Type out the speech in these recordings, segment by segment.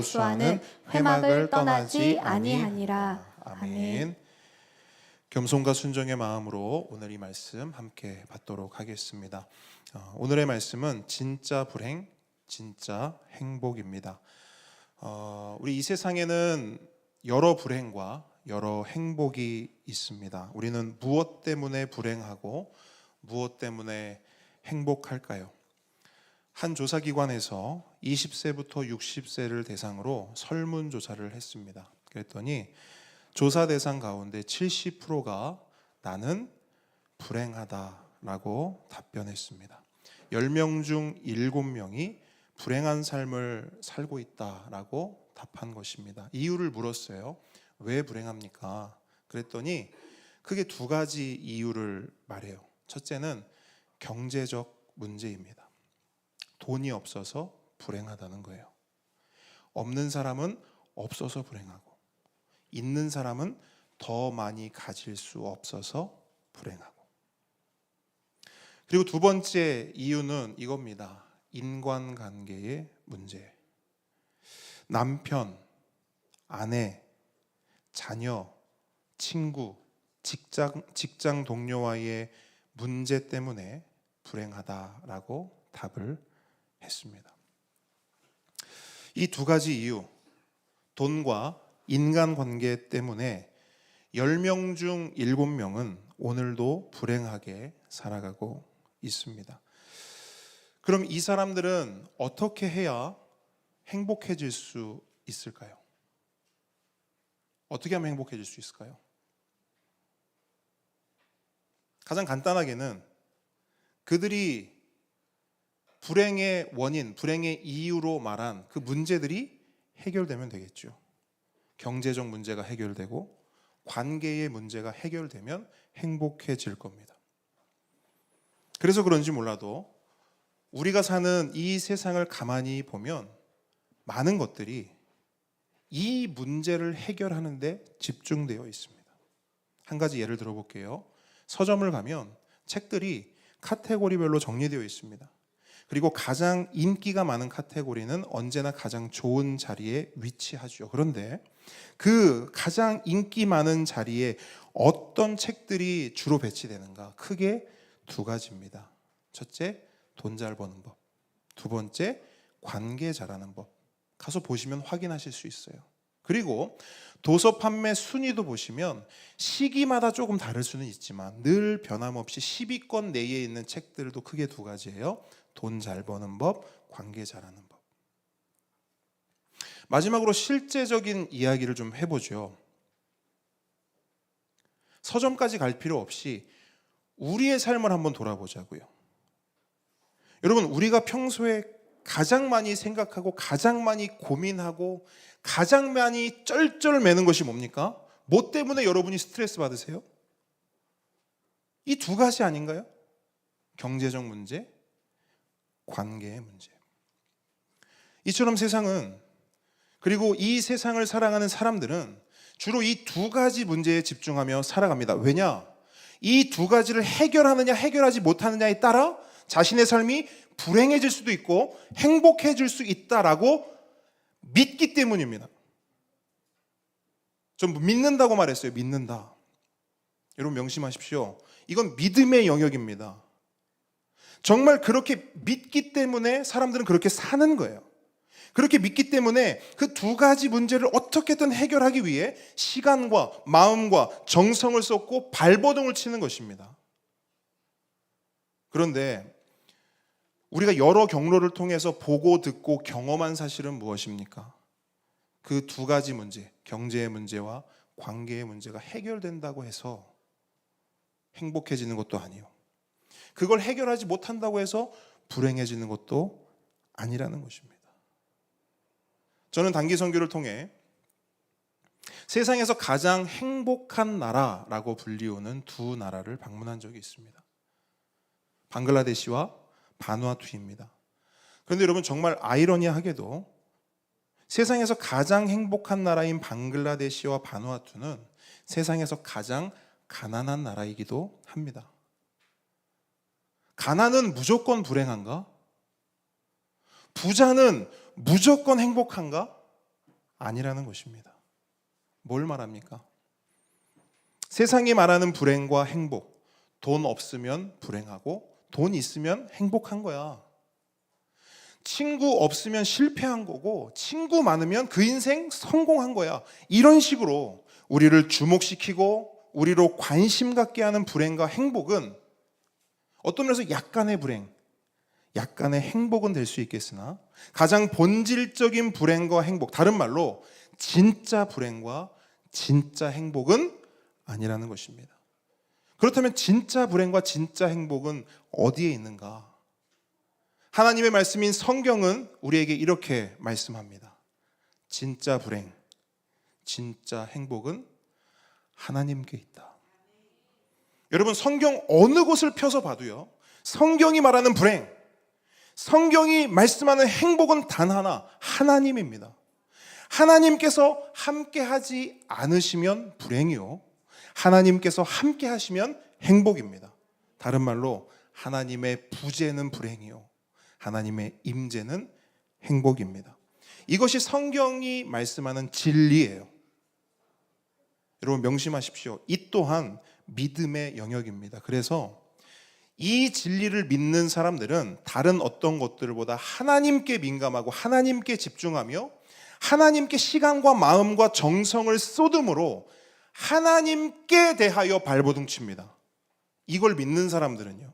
여호수아는 회막을 떠나지 아니하니라. 아멘. 겸손과 순종의 마음으로 오늘 이 말씀 함께 받도록 하겠습니다. 오늘의 말씀은 진짜 불행, 진짜 행복입니다. 우리 이 세상에는 여러 불행과 여러 행복이 있습니다. 우리는 무엇 때문에 불행하고 무엇 때문에 행복할까요? 한 조사기관에서 20세부터 60세를 대상으로 설문조사를 했습니다. 그랬더니 조사 대상 가운데 70%가 나는 불행하다라고 답변했습니다. 10명 중 7명이 불행한 삶을 살고 있다라고 답한 것입니다. 이유를 물었어요. 왜 불행합니까? 그랬더니 크게 두 가지 이유를 말해요. 첫째는 경제적 문제입니다. 돈이 없어서 불행하다는 거예요. 없는 사람은 없어서 불행하고 있는 사람은 더 많이 가질 수 없어서 불행하고. 그리고 두 번째 이유는 이겁니다. 인간관계의 문제. 남편, 아내, 자녀, 친구, 직장 동료와의 문제 때문에 불행하다라고 답을 했습니다. 이 두 가지 이유, 돈과 인간관계 때문에 10명 중 7명은 오늘도 불행하게 살아가고 있습니다. 그럼 이 사람들은 어떻게 해야 행복해질 수 있을까요? 어떻게 하면 행복해질 수 있을까요? 가장 간단하게는 그들이 불행의 원인, 불행의 이유로 말한 그 문제들이 해결되면 되겠죠. 경제적 문제가 해결되고 관계의 문제가 해결되면 행복해질 겁니다. 그래서 그런지 몰라도 우리가 사는 이 세상을 가만히 보면 많은 것들이 이 문제를 해결하는 데 집중되어 있습니다. 한 가지 예를 들어볼게요. 서점을 가면 책들이 카테고리별로 정리되어 있습니다. 그리고 가장 인기가 많은 카테고리는 언제나 가장 좋은 자리에 위치하죠. 그런데 그 가장 인기 많은 자리에 어떤 책들이 주로 배치되는가? 크게 두 가지입니다. 첫째, 돈 잘 버는 법. 두 번째, 관계 잘하는 법. 가서 보시면 확인하실 수 있어요. 그리고 도서 판매 순위도 보시면 시기마다 조금 다를 수는 있지만 늘 변함없이 10위권 내에 있는 책들도 크게 두 가지예요. 돈 잘 버는 법, 관계 잘하는 법. 마지막으로 실제적인 이야기를 좀 해보죠. 서점까지 갈 필요 없이 우리의 삶을 한번 돌아보자고요. 여러분, 우리가 평소에 가장 많이 생각하고 가장 많이 고민하고 가장 많이 쩔쩔매는 것이 뭡니까? 뭐 때문에 여러분이 스트레스 받으세요? 이 두 가지 아닌가요? 경제적 문제, 관계의 문제. 이처럼 세상은, 그리고 이 세상을 살아가는 사람들은 주로 이 두 가지 문제에 집중하며 살아갑니다. 왜냐? 이 두 가지를 해결하느냐 해결하지 못하느냐에 따라 자신의 삶이 불행해질 수도 있고 행복해질 수 있다라고 믿기 때문입니다. 전 믿는다고 말했어요. 믿는다. 여러분 명심하십시오. 이건 믿음의 영역입니다. 정말 그렇게 믿기 때문에 사람들은 그렇게 사는 거예요. 그렇게 믿기 때문에 그 두 가지 문제를 어떻게든 해결하기 위해 시간과 마음과 정성을 쏟고 발버둥을 치는 것입니다. 그런데 우리가 여러 경로를 통해서 보고 듣고 경험한 사실은 무엇입니까? 그 두 가지 문제, 경제의 문제와 관계의 문제가 해결된다고 해서 행복해지는 것도 아니요. 그걸 해결하지 못한다고 해서 불행해지는 것도 아니라는 것입니다. 저는 단기 선교를 통해 세상에서 가장 행복한 나라라고 불리우는 두 나라를 방문한 적이 있습니다. 방글라데시와 바누아투입니다. 그런데 여러분 정말 아이러니하게도 세상에서 가장 행복한 나라인 방글라데시와 바누아투는 세상에서 가장 가난한 나라이기도 합니다. 가난은 무조건 불행한가? 부자는 무조건 행복한가? 아니라는 것입니다. 뭘 말합니까? 세상이 말하는 불행과 행복, 돈 없으면 불행하고 돈 있으면 행복한 거야. 친구 없으면 실패한 거고 친구 많으면 그 인생 성공한 거야. 이런 식으로 우리를 주목시키고 우리로 관심 갖게 하는 불행과 행복은 어떤 면에서 약간의 불행, 약간의 행복은 될 수 있겠으나 가장 본질적인 불행과 행복, 다른 말로 진짜 불행과 진짜 행복은 아니라는 것입니다. 그렇다면 진짜 불행과 진짜 행복은 어디에 있는가? 하나님의 말씀인 성경은 우리에게 이렇게 말씀합니다. 진짜 불행, 진짜 행복은 하나님께 있다. 여러분, 성경 어느 곳을 펴서 봐도요, 성경이 말하는 불행, 성경이 말씀하는 행복은 단 하나, 하나님입니다. 하나님께서 함께하지 않으시면 불행이요, 하나님께서 함께하시면 행복입니다. 다른 말로 하나님의 부재는 불행이요, 하나님의 임재는 행복입니다. 이것이 성경이 말씀하는 진리예요. 여러분 명심하십시오. 이 또한 믿음의 영역입니다. 그래서 이 진리를 믿는 사람들은 다른 어떤 것들보다 하나님께 민감하고 하나님께 집중하며 하나님께 시간과 마음과 정성을 쏟음으로 하나님께 대하여 발버둥칩니다. 이걸 믿는 사람들은요.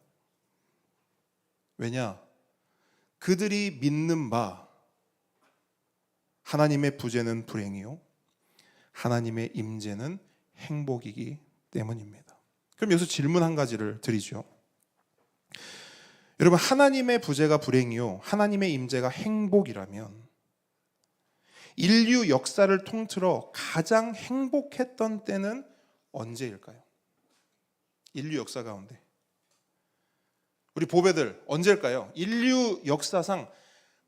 왜냐? 그들이 믿는 바 하나님의 부재는 불행이요, 하나님의 임재는 행복이기 때문입니다. 그럼 여기서 질문 한 가지를 드리죠. 여러분, 하나님의 부재가 불행이요, 하나님의 임재가 행복이라면 인류 역사를 통틀어 가장 행복했던 때는 언제일까요? 인류 역사 가운데 우리 보배들 언제일까요? 인류 역사상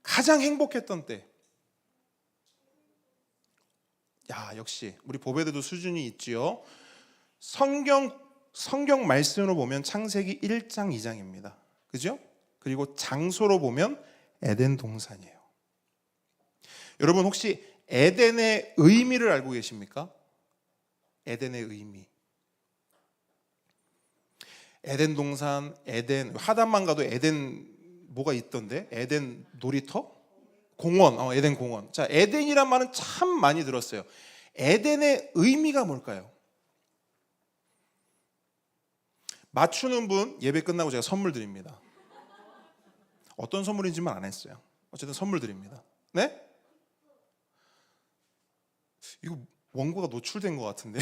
가장 행복했던 때. 야, 역시 우리 보배들도 수준이 있지요. 성경 말씀으로 보면 창세기 1장 2장입니다. 그죠? 그리고 장소로 보면 에덴 동산이에요. 여러분 혹시 에덴의 의미를 알고 계십니까? 에덴의 의미. 에덴 동산, 에덴 하단만 가도 에덴 뭐가 있던데? 에덴 놀이터? 공원, 에덴 공원. 자, 에덴이란 말은 참 많이 들었어요. 에덴의 의미가 뭘까요? 맞추는 분 예배 끝나고 제가 선물 드립니다. 어떤 선물인지만 안 했어요. 어쨌든 선물 드립니다. 네? 이거 원고가 노출된 것 같은데.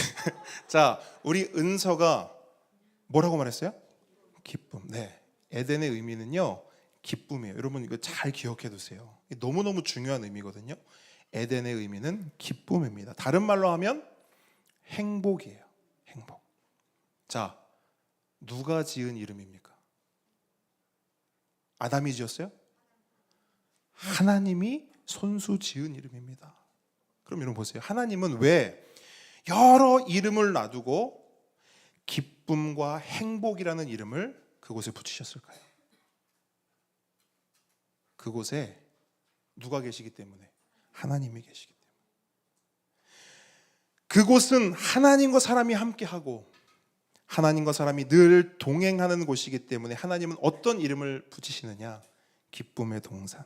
자, 우리 은서가 뭐라고 말했어요? 기쁨. 네, 에덴의 의미는요, 기쁨이에요. 여러분 이거 잘 기억해 두세요. 너무너무 중요한 의미거든요. 에덴의 의미는 기쁨입니다. 다른 말로 하면 행복이에요. 행복. 자, 누가 지은 이름입니까? 아담이 지었어요? 하나님이 손수 지은 이름입니다. 그럼 여러분 보세요. 하나님은 왜 여러 이름을 놔두고 기쁨과 행복이라는 이름을 그곳에 붙이셨을까요? 그곳에 누가 계시기 때문에? 하나님이 계시기 때문에. 그곳은 하나님과 사람이 함께하고 하나님과 사람이 늘 동행하는 곳이기 때문에 하나님은 어떤 이름을 붙이시느냐? 기쁨의 동산,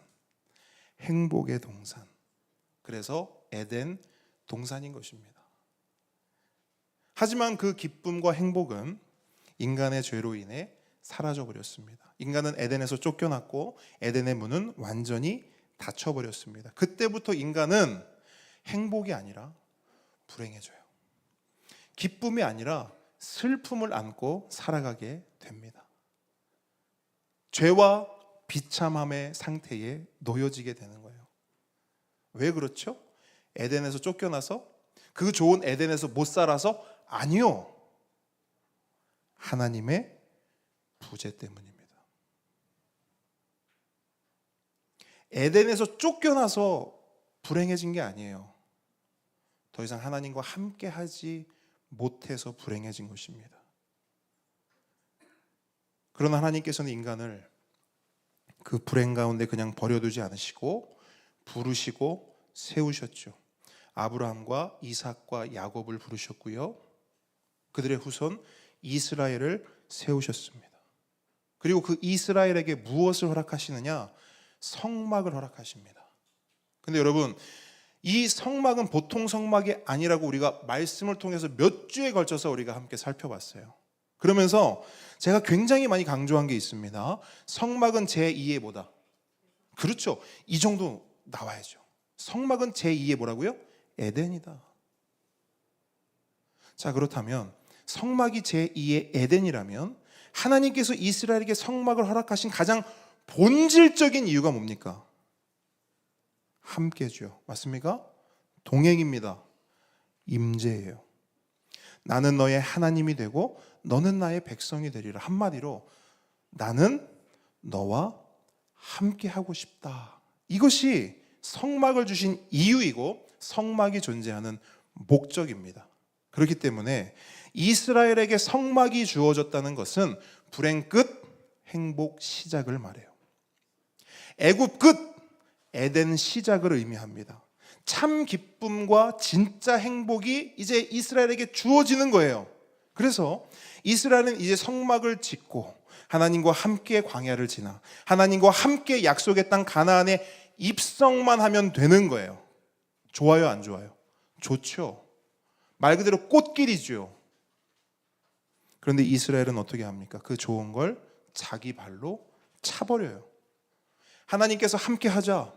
행복의 동산. 그래서 에덴 동산인 것입니다. 하지만 그 기쁨과 행복은 인간의 죄로 인해 사라져 버렸습니다. 인간은 에덴에서 쫓겨났고 에덴의 문은 완전히 닫혀 버렸습니다. 그때부터 인간은 행복이 아니라 불행해져요. 기쁨이 아니라 슬픔을 안고 살아가게 됩니다. 죄와 비참함의 상태에 놓여지게 되는 거예요. 왜 그렇죠? 에덴에서 쫓겨나서 그 좋은 에덴에서 못 살아서? 아니요. 하나님의 부재 때문입니다. 에덴에서 쫓겨나서 불행해진 게 아니에요. 더 이상 하나님과 함께 하지 못해서 불행해진 것입니다. 그러나 하나님께서는 인간을 그 불행 가운데 그냥 버려두지 않으시고 부르시고 세우셨죠. 아브라함과 이삭과 야곱을 부르셨고요. 그들의 후손 이스라엘을 세우셨습니다. 그리고 그 이스라엘에게 무엇을 허락하시느냐? 성막을 허락하십니다. 근데 여러분, 이 성막은 보통 성막이 아니라고 우리가 말씀을 통해서 몇 주에 걸쳐서 우리가 함께 살펴봤어요. 그러면서 제가 굉장히 많이 강조한 게 있습니다. 성막은 제2의 뭐다? 그렇죠. 이 정도 나와야죠. 성막은 제2의 뭐라고요? 에덴이다. 자, 그렇다면 성막이 제2의 에덴이라면 하나님께서 이스라엘에게 성막을 허락하신 가장 본질적인 이유가 뭡니까? 함께죠. 맞습니까? 동행입니다. 임재예요. 나는 너의 하나님이 되고 너는 나의 백성이 되리라. 한마디로 나는 너와 함께 하고 싶다. 이것이 성막을 주신 이유이고 성막이 존재하는 목적입니다. 그렇기 때문에 이스라엘에게 성막이 주어졌다는 것은 불행 끝, 행복 시작을 말해요. 애굽 끝, 에덴 시작을 의미합니다. 참 기쁨과 진짜 행복이 이제 이스라엘에게 주어지는 거예요. 그래서 이스라엘은 이제 성막을 짓고 하나님과 함께 광야를 지나 하나님과 함께 약속의 땅 가나안에 입성만 하면 되는 거예요. 좋아요, 안 좋아요? 좋죠. 말 그대로 꽃길이죠. 그런데 이스라엘은 어떻게 합니까? 그 좋은 걸 자기 발로 차버려요. 하나님께서 함께 하자,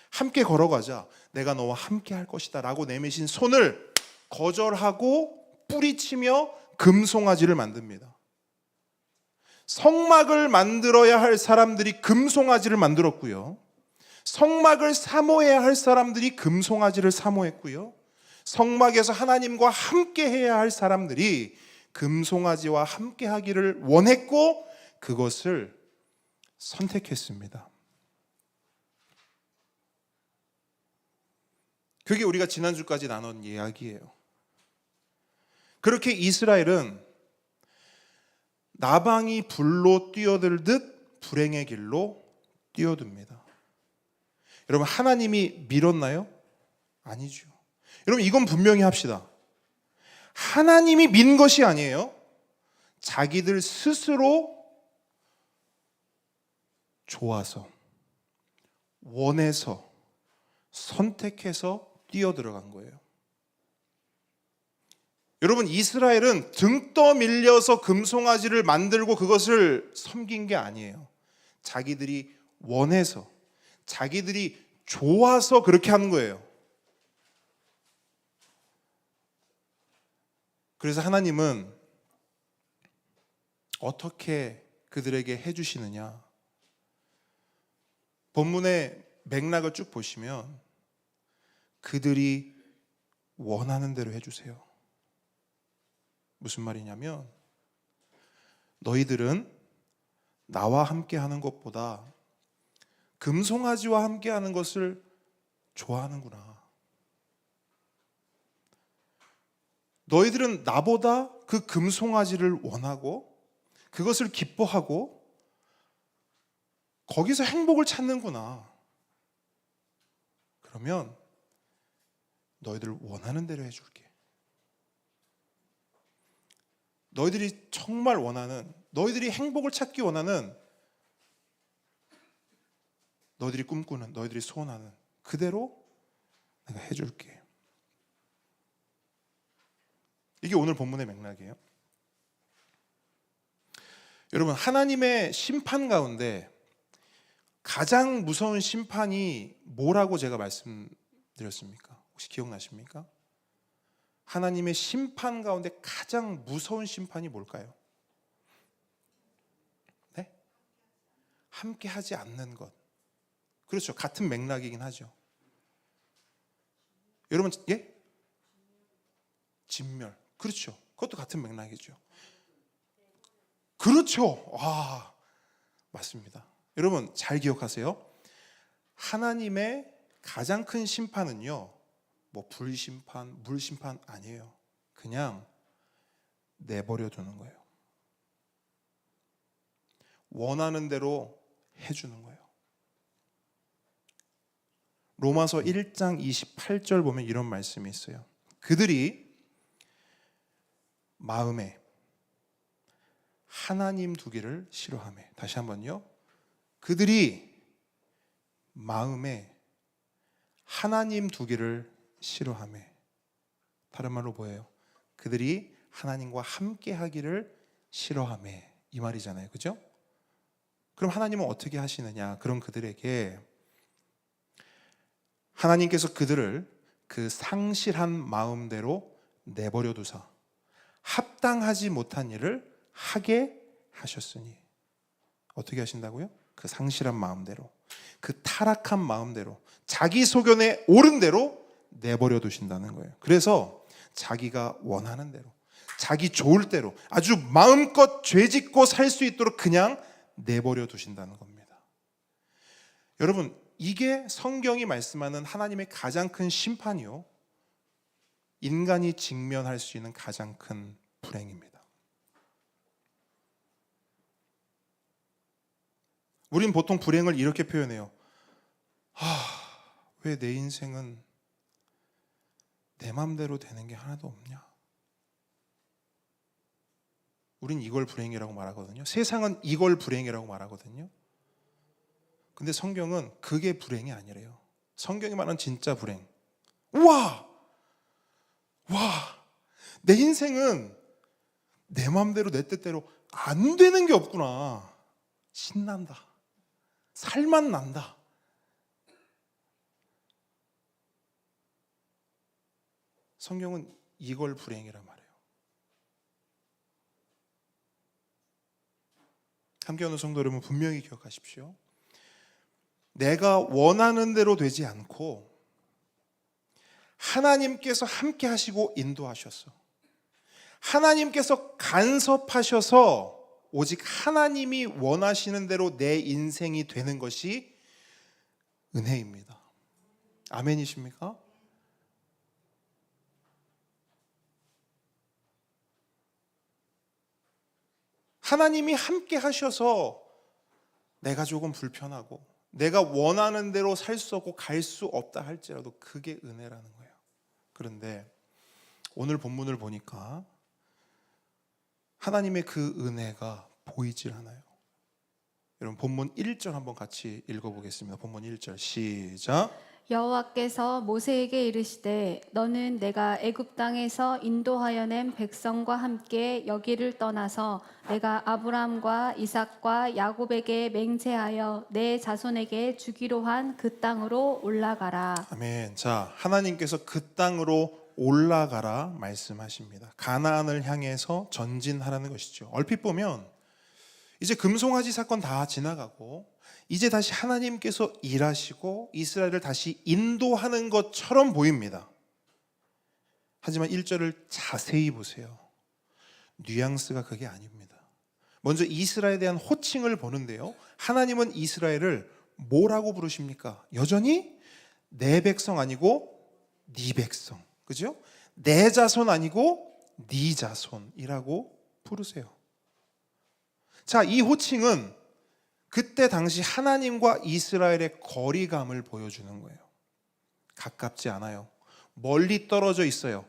함께 걸어가자, 내가 너와 함께 할 것이다 라고 내미신 손을 거절하고 뿌리치며 금송아지를 만듭니다. 성막을 만들어야 할 사람들이 금송아지를 만들었고요. 성막을 사모해야 할 사람들이 금송아지를 사모했고요. 성막에서 하나님과 함께 해야 할 사람들이 금송아지와 함께 하기를 원했고 그것을 선택했습니다. 그게 우리가 지난주까지 나눈 이야기예요. 그렇게 이스라엘은 나방이 불로 뛰어들듯 불행의 길로 뛰어듭니다. 여러분, 하나님이 밀었나요? 아니죠. 여러분, 이건 분명히 합시다. 하나님이 민 것이 아니에요. 자기들 스스로 좋아서, 원해서, 선택해서 뛰어들어간 거예요. 여러분, 이스라엘은 등 떠밀려서 금송아지를 만들고 그것을 섬긴 게 아니에요. 자기들이 원해서, 자기들이 좋아서 그렇게 하는 거예요. 그래서 하나님은 어떻게 그들에게 해주시느냐? 본문의 맥락을 쭉 보시면 그들이 원하는 대로 해주세요. 무슨 말이냐면 너희들은 나와 함께 하는 것보다 금송아지와 함께 하는 것을 좋아하는구나. 너희들은 나보다 그 금송아지를 원하고 그것을 기뻐하고 거기서 행복을 찾는구나. 그러면 너희들 원하는 대로 해줄게. 너희들이 정말 원하는, 너희들이 행복을 찾기 원하는, 너희들이 꿈꾸는, 너희들이 소원하는 그대로 내가 해줄게. 이게 오늘 본문의 맥락이에요. 여러분, 하나님의 심판 가운데 가장 무서운 심판이 뭐라고 제가 말씀드렸습니까? 혹시 기억나십니까? 하나님의 심판 가운데 가장 무서운 심판이 뭘까요? 네? 함께 하지 않는 것. 그렇죠. 같은 맥락이긴 하죠. 여러분, 예? 진멸. 그렇죠. 그것도 같은 맥락이죠. 그렇죠. 아, 맞습니다. 여러분, 잘 기억하세요. 하나님의 가장 큰 심판은요, 뭐 불심판, 물심판 아니에요. 그냥 내버려 두는 거예요. 원하는 대로 해주는 거예요. 로마서 1장 28절 보면 이런 말씀이 있어요. 그들이 마음에 하나님 두기를 싫어하며. 다시 한번요. 그들이 마음에 하나님 두기를 싫어하며. 다른 말로 뭐예요? 그들이 하나님과 함께 하기를 싫어하며. 이 말이잖아요. 그죠? 그럼 하나님은 어떻게 하시느냐? 그런 그들에게 하나님께서 그들을 그 상실한 마음대로 내버려 두사 합당하지 못한 일을 하게 하셨으니. 어떻게 하신다고요? 그 상실한 마음대로, 그 타락한 마음대로, 자기 소견에 옳은 대로 내버려 두신다는 거예요. 그래서 자기가 원하는 대로, 자기 좋을 대로 아주 마음껏 죄짓고 살 수 있도록 그냥 내버려 두신다는 겁니다. 여러분, 이게 성경이 말씀하는 하나님의 가장 큰 심판이요, 인간이 직면할 수 있는 가장 큰 불행입니다. 우린 보통 불행을 이렇게 표현해요. 왜 내 인생은 내 맘대로 되는 게 하나도 없냐? 우린 이걸 불행이라고 말하거든요. 세상은 이걸 불행이라고 말하거든요. 근데 성경은 그게 불행이 아니래요. 성경이 말하는 진짜 불행. 와, 내 인생은 내 맘대로 내 뜻대로 안 되는 게 없구나. 신난다. 살만 난다. 성경은 이걸 불행이라 말해요. 함께 오는 성도 여러분, 분명히 기억하십시오. 내가 원하는 대로 되지 않고 하나님께서 함께 하시고 인도하셔서, 하나님께서 간섭하셔서 오직 하나님이 원하시는 대로 내 인생이 되는 것이 은혜입니다. 아멘이십니까? 하나님이 함께 하셔서 내가 조금 불편하고 내가 원하는 대로 살 수 없고 갈 수 없다 할지라도 그게 은혜라는 거예요. 그런데 오늘 본문을 보니까 하나님의 그 은혜가 보이질 않아요. 여러분, 본문 1절 한번 같이 읽어보겠습니다. 본문 1절 시작. 여호와께서 모세에게 이르시되 너는 내가 애굽 땅에서 인도하여 낸 백성과 함께 여기를 떠나서 내가 아브라함과 이삭과 야곱에게 맹세하여 내 자손에게 주기로 한 그 땅으로 올라가라. 아멘. 자, 하나님께서 그 땅으로 올라가라 말씀하십니다. 가나안을 향해서 전진하라는 것이죠. 얼핏 보면 이제 금송아지 사건 다 지나가고 이제 다시 하나님께서 일하시고 이스라엘을 다시 인도하는 것처럼 보입니다. 하지만 1절을 자세히 보세요. 뉘앙스가 그게 아닙니다. 먼저 이스라엘에 대한 호칭을 보는데요, 하나님은 이스라엘을 뭐라고 부르십니까? 여전히 내 백성 아니고 네 백성, 그죠? 내 자손 아니고 네 자손이라고 부르세요. 자, 이 호칭은 그때 당시 하나님과 이스라엘의 거리감을 보여주는 거예요. 가깝지 않아요. 멀리 떨어져 있어요.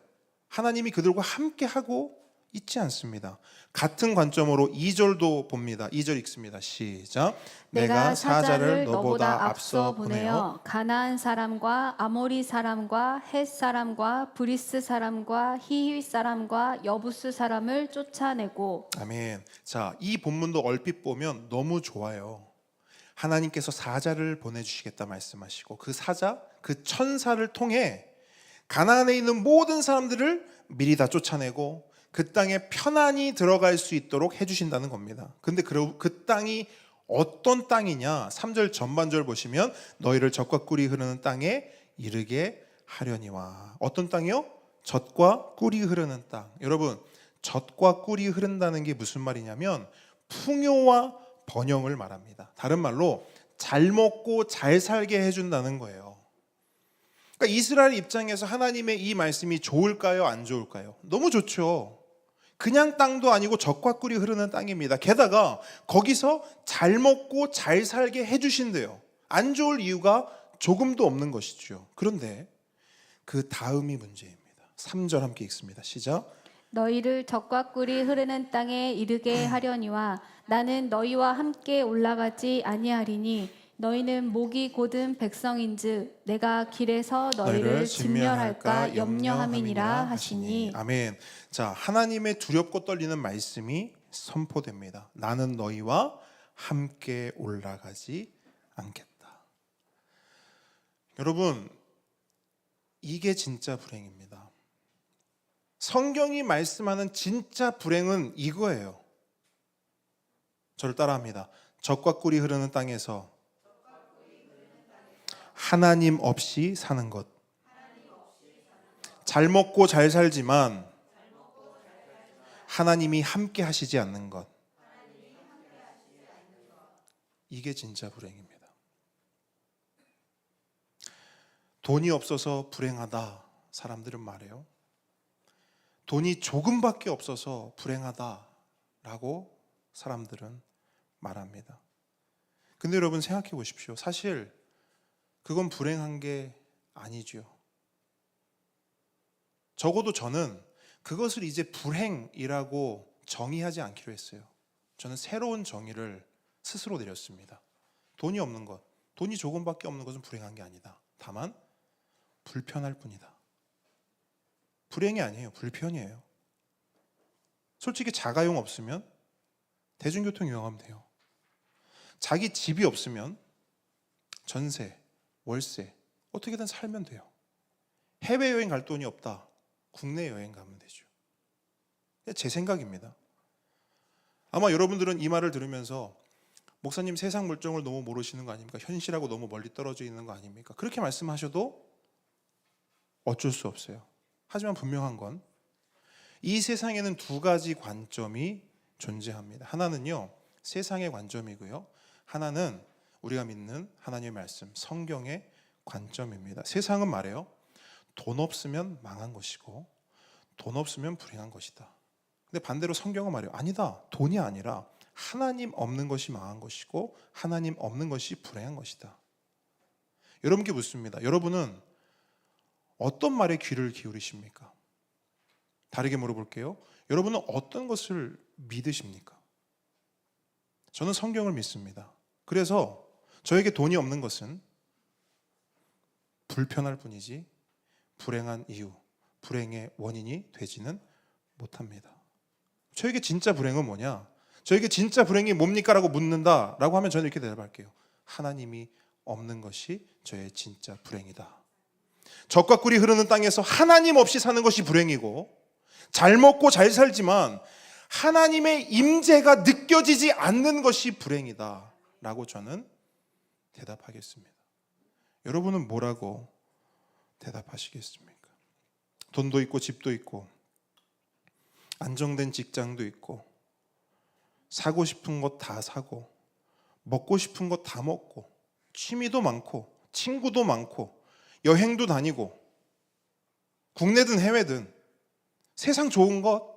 하나님이 그들과 함께 하고 있지 않습니다. 같은 관점으로 2절도 봅니다. 2절 읽습니다. 시작. 내가 사자를 너보다 앞서 보내어 가나안 사람과 아모리 사람과 헷 사람과 브리스 사람과 히위 사람과 여부스 사람을 쫓아내고. 아멘. 자, 이 본문도 얼핏 보면 너무 좋아요. 하나님께서 사자를 보내주시겠다 말씀하시고 그 사자, 그 천사를 통해 가나안에 있는 모든 사람들을 미리 다 쫓아내고 그 땅에 편안히 들어갈 수 있도록 해주신다는 겁니다. 근데 그 땅이 어떤 땅이냐? 3절 전반절 보시면 너희를 젖과 꿀이 흐르는 땅에 이르게 하려니와. 어떤 땅이요? 젖과 꿀이 흐르는 땅. 여러분, 젖과 꿀이 흐른다는 게 무슨 말이냐면 풍요와 번영을 말합니다. 다른 말로 잘 먹고 잘 살게 해준다는 거예요. 그러니까 이스라엘 입장에서 하나님의 이 말씀이 좋을까요? 안 좋을까요? 너무 좋죠. 그냥 땅도 아니고 젖과 꿀이 흐르는 땅입니다. 게다가 거기서 잘 먹고 잘 살게 해주신대요. 안 좋을 이유가 조금도 없는 것이죠. 그런데 그 다음이 문제입니다. 3절 함께 읽습니다. 시작. 너희를 적과 꿀이 흐르는 땅에 이르게 하려니와 나는 너희와 함께 올라가지 아니하리니 너희는 목이 곧은 백성인즉 내가 길에서 너희를 진멸할까 염려함이니라 하시니. 아멘. 자, 하나님의 두렵고 떨리는 말씀이 선포됩니다. 나는 너희와 함께 올라가지 않겠다. 여러분, 이게 진짜 불행입니다. 성경이 말씀하는 진짜 불행은 이거예요. 저를 따라합니다. 젖과 꿀이 흐르는 땅에서 하나님 없이 사는 것. 잘 먹고 잘 살지만 하나님이 함께 하시지 않는 것. 이게 진짜 불행입니다. 돈이 없어서 불행하다 사람들은 말해요. 돈이 조금밖에 없어서 불행하다라고 사람들은 말합니다. 근데 여러분 생각해 보십시오. 사실 그건 불행한 게 아니죠. 적어도 저는 그것을 이제 불행이라고 정의하지 않기로 했어요. 저는 새로운 정의를 스스로 내렸습니다. 돈이 없는 것, 돈이 조금밖에 없는 것은 불행한 게 아니다. 다만 불편할 뿐이다. 불행이 아니에요. 불편이에요. 솔직히 자가용 없으면 대중교통 이용하면 돼요. 자기 집이 없으면 전세, 월세 어떻게든 살면 돼요. 해외여행 갈 돈이 없다. 국내 여행 가면 되죠. 제 생각입니다. 아마 여러분들은 이 말을 들으면서 목사님 세상 물정을 너무 모르시는 거 아닙니까? 현실하고 너무 멀리 떨어져 있는 거 아닙니까? 그렇게 말씀하셔도 어쩔 수 없어요. 하지만 분명한 건 이 세상에는 두 가지 관점이 존재합니다. 하나는요, 세상의 관점이고요. 하나는 우리가 믿는 하나님의 말씀, 성경의 관점입니다. 세상은 말해요. 돈 없으면 망한 것이고 돈 없으면 불행한 것이다. 근데 반대로 성경은 말해요. 아니다. 돈이 아니라 하나님 없는 것이 망한 것이고 하나님 없는 것이 불행한 것이다. 여러분께 묻습니다. 여러분은 어떤 말에 귀를 기울이십니까? 다르게 물어볼게요. 여러분은 어떤 것을 믿으십니까? 저는 성경을 믿습니다. 그래서 저에게 돈이 없는 것은 불편할 뿐이지 불행한 이유, 불행의 원인이 되지는 못합니다. 저에게 진짜 불행은 뭐냐? 저에게 진짜 불행이 뭡니까? 라고 묻는다라고 하면 저는 이렇게 대답할게요. 하나님이 없는 것이 저의 진짜 불행이다. 젖과 꿀이 흐르는 땅에서 하나님 없이 사는 것이 불행이고 잘 먹고 잘 살지만 하나님의 임재가 느껴지지 않는 것이 불행이다 라고 저는 대답하겠습니다. 여러분은 뭐라고 대답하시겠습니까? 돈도 있고 집도 있고 안정된 직장도 있고 사고 싶은 것 다 사고 먹고 싶은 것 다 먹고 취미도 많고 친구도 많고 여행도 다니고 국내든 해외든 세상 좋은 것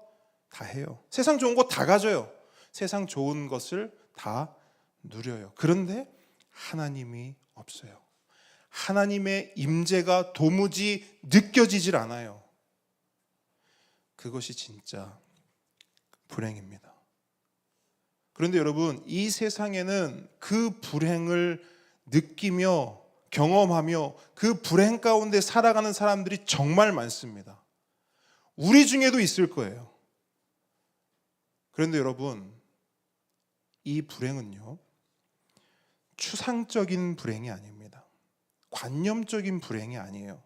다 해요. 세상 좋은 것 다 가져요. 세상 좋은 것을 다 누려요. 그런데 하나님이 없어요. 하나님의 임재가 도무지 느껴지질 않아요. 그것이 진짜 불행입니다. 그런데 여러분, 이 세상에는 그 불행을 느끼며 경험하며 그 불행 가운데 살아가는 사람들이 정말 많습니다. 우리 중에도 있을 거예요. 그런데 여러분, 이 불행은요, 추상적인 불행이 아닙니다. 관념적인 불행이 아니에요.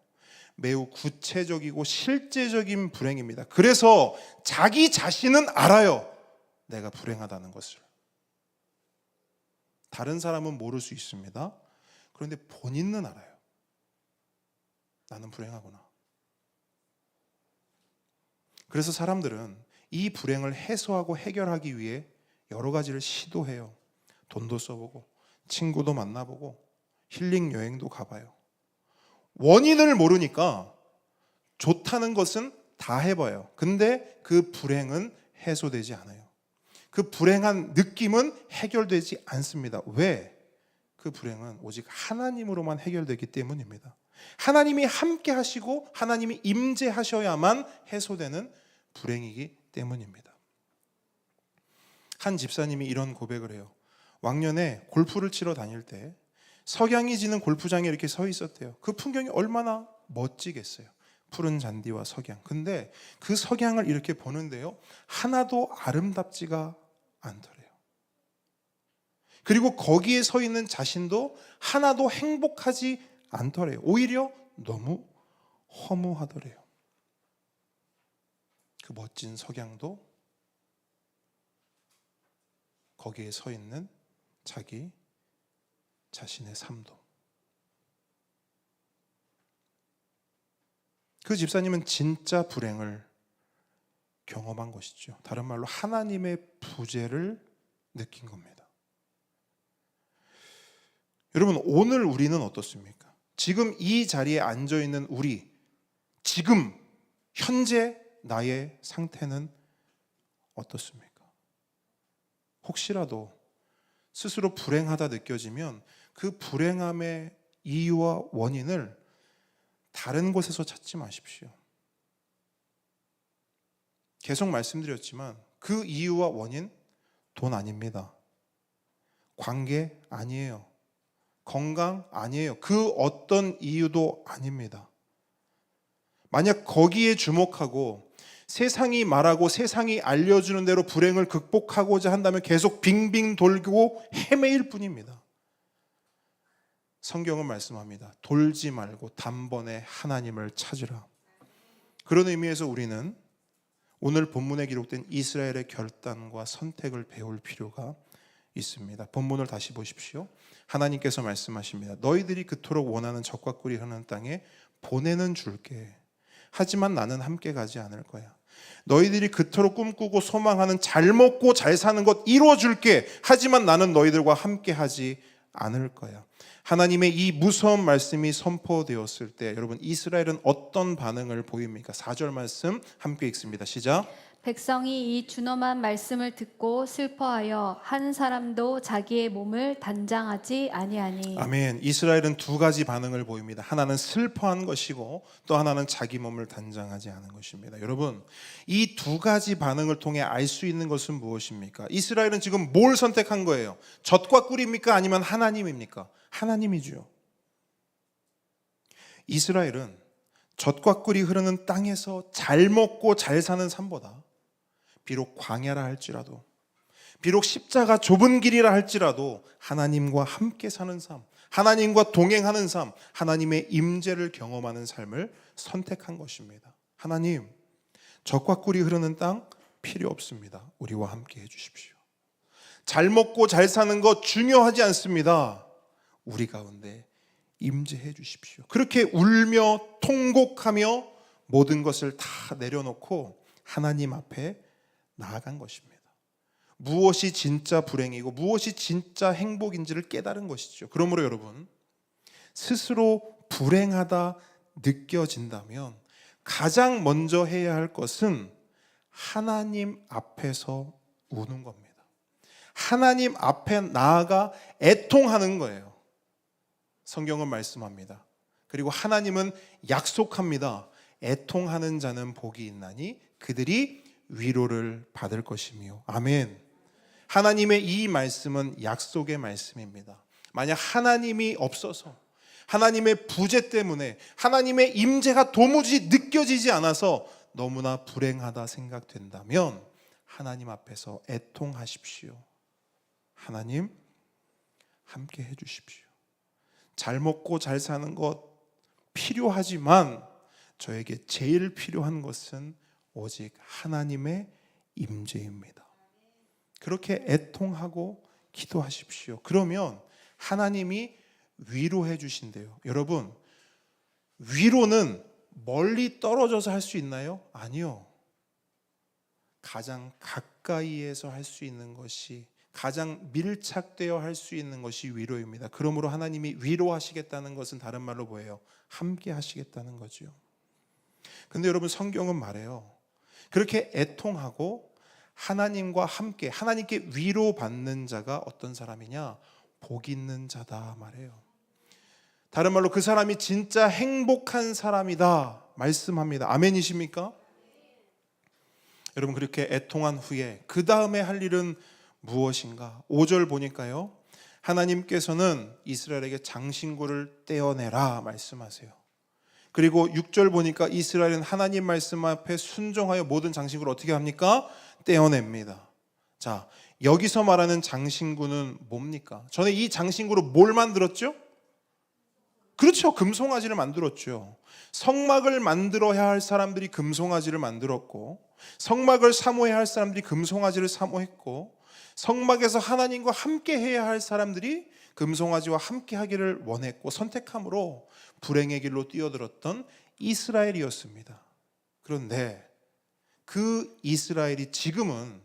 매우 구체적이고 실제적인 불행입니다. 그래서 자기 자신은 알아요. 내가 불행하다는 것을. 다른 사람은 모를 수 있습니다. 그런데 본인은 알아요. 나는 불행하구나. 그래서 사람들은 이 불행을 해소하고 해결하기 위해 여러 가지를 시도해요. 돈도 써보고 친구도 만나보고 힐링 여행도 가봐요. 원인을 모르니까 좋다는 것은 다 해봐요. 근데 그 불행은 해소되지 않아요. 그 불행한 느낌은 해결되지 않습니다. 왜? 그 불행은 오직 하나님으로만 해결되기 때문입니다. 하나님이 함께 하시고 하나님이 임재하셔야만 해소되는 불행이기 때문입니다. 한 집사님이 이런 고백을 해요. 왕년에 골프를 치러 다닐 때 석양이 지는 골프장에 이렇게 서 있었대요. 그 풍경이 얼마나 멋지겠어요. 푸른 잔디와 석양. 근데 그 석양을 이렇게 보는데요, 하나도 아름답지가 않더래요. 그리고 거기에 서 있는 자신도 하나도 행복하지 않더래요. 오히려 너무 허무하더래요. 그 멋진 석양도 거기에 서 있는 자기 자신의 삶도. 그 집사님은 진짜 불행을 경험한 것이죠. 다른 말로 하나님의 부재를 느낀 겁니다. 여러분, 오늘 우리는 어떻습니까? 지금 이 자리에 앉아 있는 우리, 지금 현재 나의 상태는 어떻습니까? 혹시라도 스스로 불행하다 느껴지면 그 불행함의 이유와 원인을 다른 곳에서 찾지 마십시오. 계속 말씀드렸지만 그 이유와 원인, 돈 아닙니다. 관계 아니에요. 건강 아니에요. 그 어떤 이유도 아닙니다. 만약 거기에 주목하고 세상이 말하고 세상이 알려주는 대로 불행을 극복하고자 한다면 계속 빙빙 돌고 헤매일 뿐입니다. 성경은 말씀합니다. 돌지 말고 단번에 하나님을 찾으라. 그런 의미에서 우리는 오늘 본문에 기록된 이스라엘의 결단과 선택을 배울 필요가 있습니다. 본문을 다시 보십시오. 하나님께서 말씀하십니다. 너희들이 그토록 원하는 젖과 꿀이 흐르는 땅에 보내는 줄게. 하지만 나는 함께 가지 않을 거야. 너희들이 그토록 꿈꾸고 소망하는 잘 먹고 잘 사는 것 이루어줄게. 하지만 나는 너희들과 함께 하지 않을 거야. 하나님의 이 무서운 말씀이 선포되었을 때 여러분, 이스라엘은 어떤 반응을 보입니까? 4절 말씀 함께 읽습니다. 시작. 백성이 이 준엄한 말씀을 듣고 슬퍼하여 한 사람도 자기의 몸을 단장하지 아니하니. 아멘. 이스라엘은 두 가지 반응을 보입니다. 하나는 슬퍼한 것이고 또 하나는 자기 몸을 단장하지 않은 것입니다. 여러분, 이 두 가지 반응을 통해 알 수 있는 것은 무엇입니까? 이스라엘은 지금 뭘 선택한 거예요? 젖과 꿀입니까? 아니면 하나님입니까? 하나님이죠. 이스라엘은 젖과 꿀이 흐르는 땅에서 잘 먹고 잘 사는 삶보다 비록 광야라 할지라도, 비록 십자가 좁은 길이라 할지라도 하나님과 함께 사는 삶, 하나님과 동행하는 삶, 하나님의 임재를 경험하는 삶을 선택한 것입니다. 하나님, 젖과 꿀이 흐르는 땅 필요 없습니다. 우리와 함께 해주십시오. 잘 먹고 잘 사는 것 중요하지 않습니다. 우리 가운데 임재해 주십시오. 그렇게 울며 통곡하며 모든 것을 다 내려놓고 하나님 앞에 나아간 것입니다. 무엇이 진짜 불행이고 무엇이 진짜 행복인지를 깨달은 것이죠. 그러므로 여러분, 스스로 불행하다 느껴진다면 가장 먼저 해야 할 것은 하나님 앞에서 우는 겁니다. 하나님 앞에 나아가 애통하는 거예요. 성경은 말씀합니다. 그리고 하나님은 약속합니다. 애통하는 자는 복이 있나니 그들이 위로를 받을 것이며. 아멘. 하나님의 이 말씀은 약속의 말씀입니다. 만약 하나님이 없어서, 하나님의 부재 때문에 하나님의 임재가 도무지 느껴지지 않아서 너무나 불행하다 생각된다면 하나님 앞에서 애통하십시오. 하나님, 함께 해주십시오. 잘 먹고 잘 사는 것 필요하지만 저에게 제일 필요한 것은 오직 하나님의 임재입니다. 그렇게 애통하고 기도하십시오. 그러면 하나님이 위로해 주신대요. 여러분, 위로는 멀리 떨어져서 할 수 있나요? 아니요. 가장 가까이에서 할 수 있는 것이, 가장 밀착되어 할 수 있는 것이 위로입니다. 그러므로 하나님이 위로하시겠다는 것은 다른 말로 뭐예요? 함께 하시겠다는 거죠. 근데 여러분, 성경은 말해요. 그렇게 애통하고 하나님과 함께, 하나님께 위로받는 자가 어떤 사람이냐? 복 있는 자다 말해요. 다른 말로 그 사람이 진짜 행복한 사람이다 말씀합니다. 아멘이십니까? 여러분, 그렇게 애통한 후에 그 다음에 할 일은 무엇인가? 5절 보니까요, 하나님께서는 이스라엘에게 장신구를 떼어내라 말씀하세요. 그리고 6절 보니까 이스라엘은 하나님 말씀 앞에 순종하여 모든 장신구를 어떻게 합니까? 떼어냅니다. 자, 여기서 말하는 장신구는 뭡니까? 전에 이 장신구로 뭘 만들었죠? 그렇죠, 금송아지를 만들었죠. 성막을 만들어야 할 사람들이 금송아지를 만들었고, 성막을 사모해야 할 사람들이 금송아지를 사모했고, 성막에서 하나님과 함께 해야 할 사람들이 금송아지와 함께 하기를 원했고 선택함으로 불행의 길로 뛰어들었던 이스라엘이었습니다. 그런데 그 이스라엘이 지금은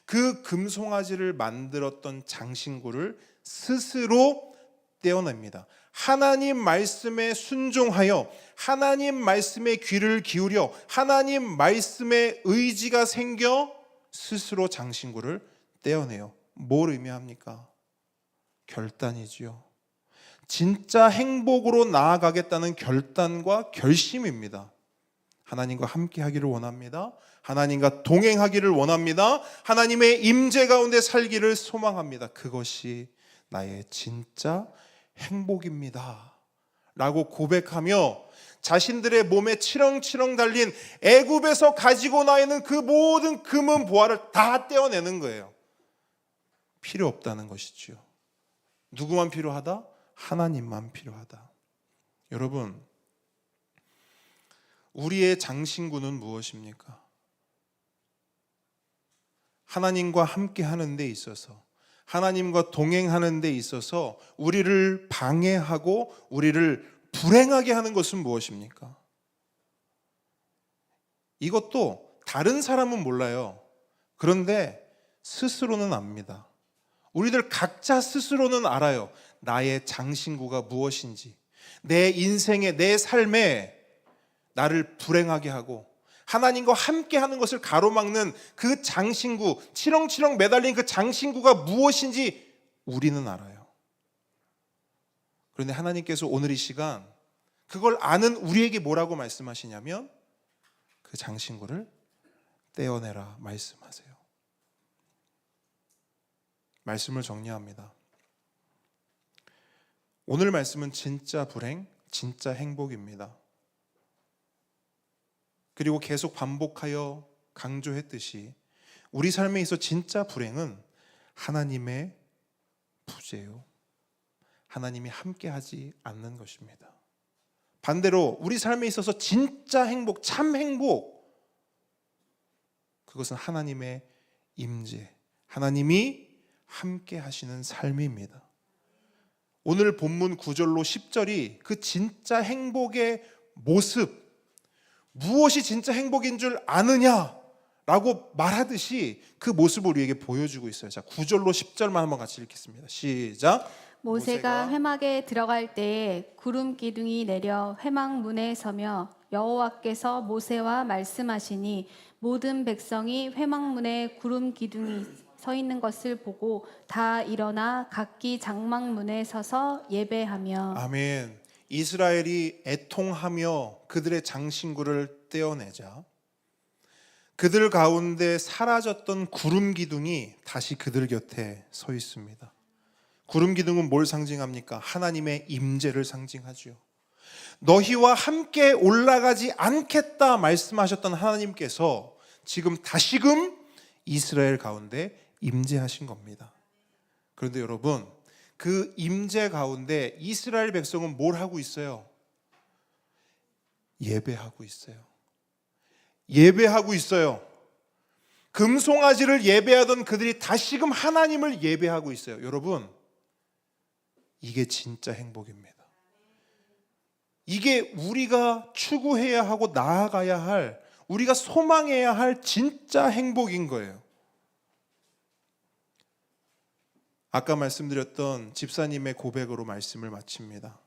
그 금송아지를 만들었던 장신구를 스스로 떼어냅니다. 하나님 말씀에 순종하여 하나님 말씀에 귀를 기울여 하나님 말씀에 의지가 생겨 스스로 장신구를 떼어내요. 뭘 의미합니까? 결단이지요. 진짜 행복으로 나아가겠다는 결단과 결심입니다. 하나님과 함께 하기를 원합니다. 하나님과 동행하기를 원합니다. 하나님의 임재 가운데 살기를 소망합니다. 그것이 나의 진짜 행복입니다 라고 고백하며 자신들의 몸에 치렁치렁 달린 애굽에서 가지고 나 있는 그 모든 금은 보화를 다 떼어내는 거예요. 필요 없다는 것이지요. 누구만 필요하다? 하나님만 필요하다. 여러분, 우리의 장신구는 무엇입니까? 하나님과 함께 하는 데 있어서, 하나님과 동행하는 데 있어서 우리를 방해하고 우리를 불행하게 하는 것은 무엇입니까? 이것도 다른 사람은 몰라요. 그런데 스스로는 압니다. 우리들 각자 스스로는 알아요. 나의 장신구가 무엇인지, 내 인생에, 내 삶에 나를 불행하게 하고 하나님과 함께 하는 것을 가로막는 그 장신구, 치렁치렁 매달린 그 장신구가 무엇인지 우리는 알아요. 그런데 하나님께서 오늘 이 시간 그걸 아는 우리에게 뭐라고 말씀하시냐면 그 장신구를 떼어내라 말씀하세요. 말씀을 정리합니다. 오늘 말씀은 진짜 불행, 진짜 행복입니다. 그리고 계속 반복하여 강조했듯이 우리 삶에 있어 진짜 불행은 하나님의 부재요. 하나님이 함께하지 않는 것입니다. 반대로 우리 삶에 있어서 진짜 행복, 참 행복, 그것은 하나님의 임재, 하나님이 함께 하시는 삶입니다. 오늘 본문 9절로 10절이 그 진짜 행복의 모습, 무엇이 진짜 행복인 줄 아느냐라고 말하듯이 그 모습을 우리에게 보여주고 있어요. 자, 9절로 10절만 한번 같이 읽겠습니다. 시작. 모세가 회막에 들어갈 때에 구름 기둥이 내려 회막 문에 서며 여호와께서 모세와 말씀하시니 모든 백성이 회막 문에 구름 기둥이 서 있는 것을 보고 다 일어나 각기 장막문에 서서 예배하며. 아멘. 이스라엘이 애통하며 그들의 장신구를 떼어내자 그들 가운데 사라졌던 구름 기둥이 다시 그들 곁에 서 있습니다. 구름 기둥은 뭘 상징합니까? 하나님의 임재를 상징하죠. 너희와 함께 올라가지 않겠다 말씀하셨던 하나님께서 지금 다시금 이스라엘 가운데 임재하신 겁니다. 그런데 여러분, 그 임재 가운데 이스라엘 백성은 뭘 하고 있어요? 예배하고 있어요. 예배하고 있어요. 금송아지를 예배하던 그들이 다시금 하나님을 예배하고 있어요. 여러분, 이게 진짜 행복입니다. 이게 우리가 추구해야 하고 나아가야 할, 우리가 소망해야 할 진짜 행복인 거예요. 아까 말씀드렸던 집사님의 고백으로 말씀을 마칩니다.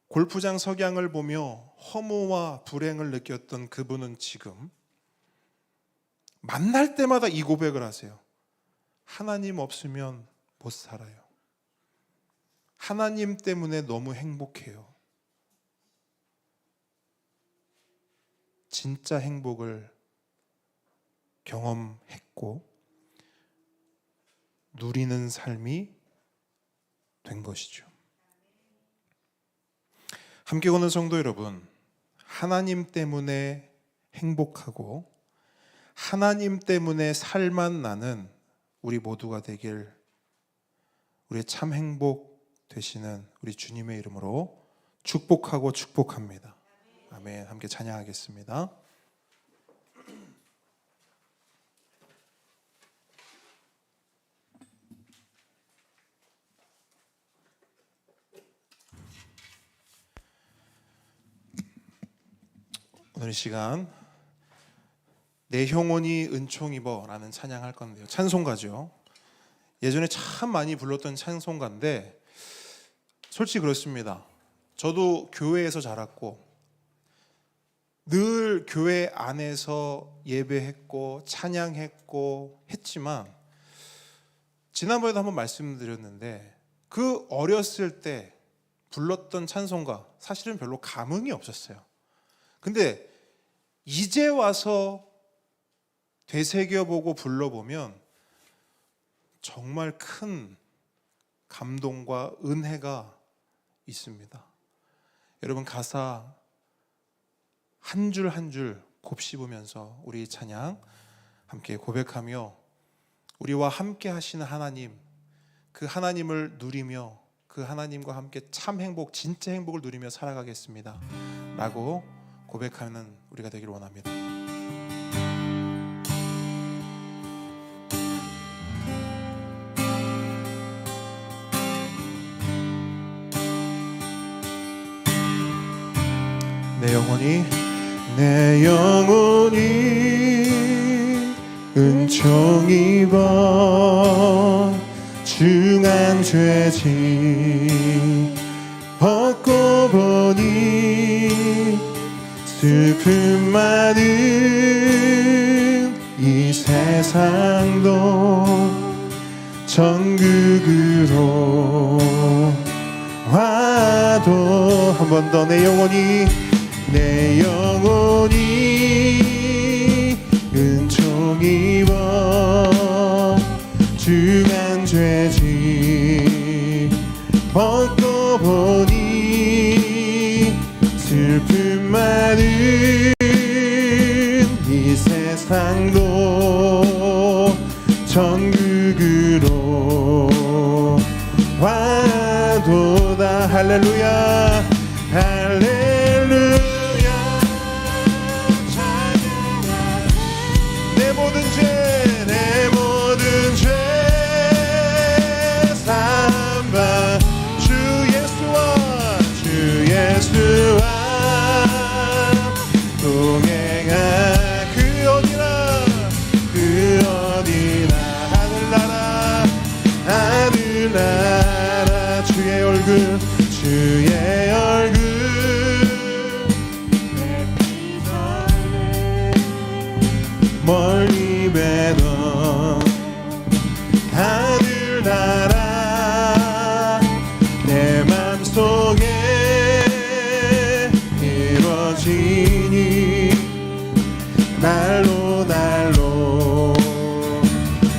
골프장 석양을 보며 허무와 불행을 느꼈던 그분은 지금 만날 때마다 이 고백을 하세요. 하나님 없으면 못 살아요. 하나님 때문에 너무 행복해요. 진짜 행복을 경험했고 누리는 삶이 된 것이죠. 함께 오는 성도 여러분, 하나님 때문에 행복하고 하나님 때문에 살만 나는 우리 모두가 되길 우리의 참 행복 되시는 우리 주님의 이름으로 축복하고 축복합니다. 아멘. 함께 찬양하겠습니다. 오늘 이 시간 내 형원이 은총 입어라는 찬양할 건데요. 찬송가죠. 예전에 참 많이 불렀던 찬송가인데 솔직히 그렇습니다. 저도 교회에서 자랐고 늘 교회 안에서 예배했고 찬양했고 했지만 지난번에도 한번 말씀드렸는데 그 어렸을 때 불렀던 찬송가 사실은 별로 감흥이 없었어요. 근데 이제 와서 되새겨보고 불러보면 정말 큰 감동과 은혜가 있습니다. 여러분 가사 한 줄 한 줄 곱씹으면서 우리 찬양 함께 고백하며 우리와 함께 하시는 하나님, 그 하나님을 누리며 그 하나님과 함께 참 행복, 진짜 행복을 누리며 살아가겠습니다 라고 고백하는 우리가 되기를 원합니다. 내 영혼이 은총 입어 중한 죄짐 벗고 보니 슬픔 많은 이 세상도 천국으로 와도 한 번 더 내 영혼이 은총 입어 중한 죄짐 벗고 보니 슬픔 많은 이 세상도 천국으로 와도다. 할렐루야 할렐루야. 내 모든 죄 사함받 주 예수와 동행하 그 어디나 하늘나라 주의 얼굴 멀리 뵈던 하늘나라 내 맘속에 이루어지니 날로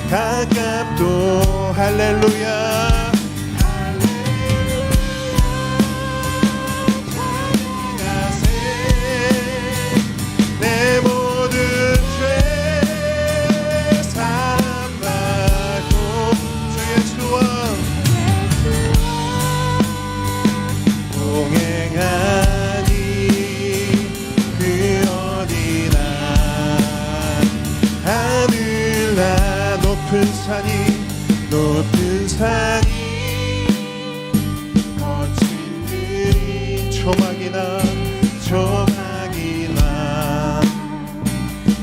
가깝도 할렐루야. 내 모든 죄 사함받고 주 예수와 동행하니 그 어디나 하늘나 높은 산이 거친 들이 조막이나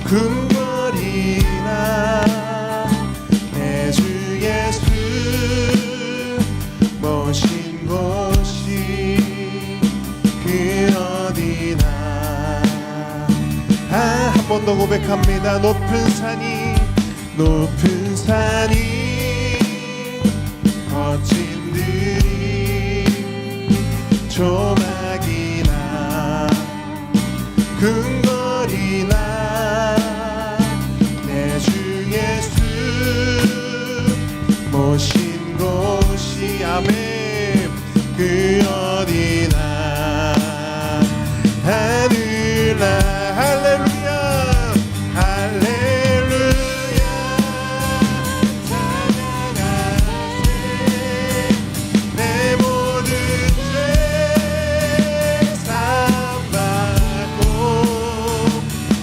금거리나 내 주 예수 모신 곳이 그 어디나 한 번 더 고백합니다. 높은 산이 거친 들이 조막이나 궁궐이나 내 주 예수 모신 곳이 아멘 그 어디나 하늘나 할렐루야 할렐루야 찬양하세 내 모든 죄 사함받고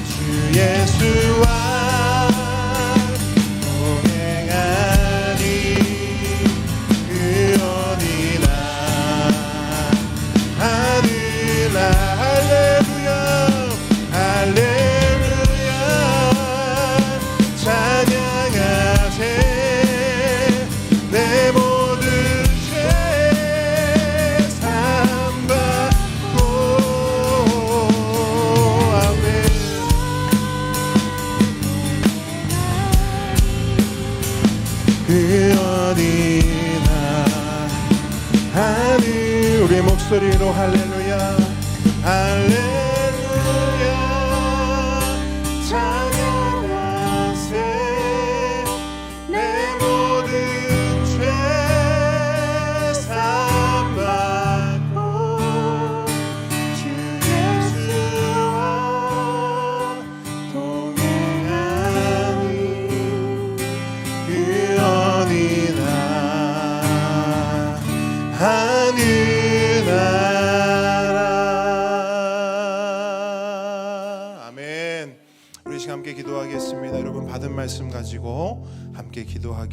주 예수와 동행하니 그 어디나 하늘나 할렐루야 할렐루야 찬양하세 내 모든 죄 사함받고 아멘 그 어디나 하늘 우리 목소리로 할렐루야 할렐루야 찬양하세 내 모든 죄 사함받고 주 예수와 동행하니 그 어디나 하늘나라 아멘. 우리 시간 함께 기도하겠습니다. 여러분 받은 말씀 가지고 함께 기도하겠습니다.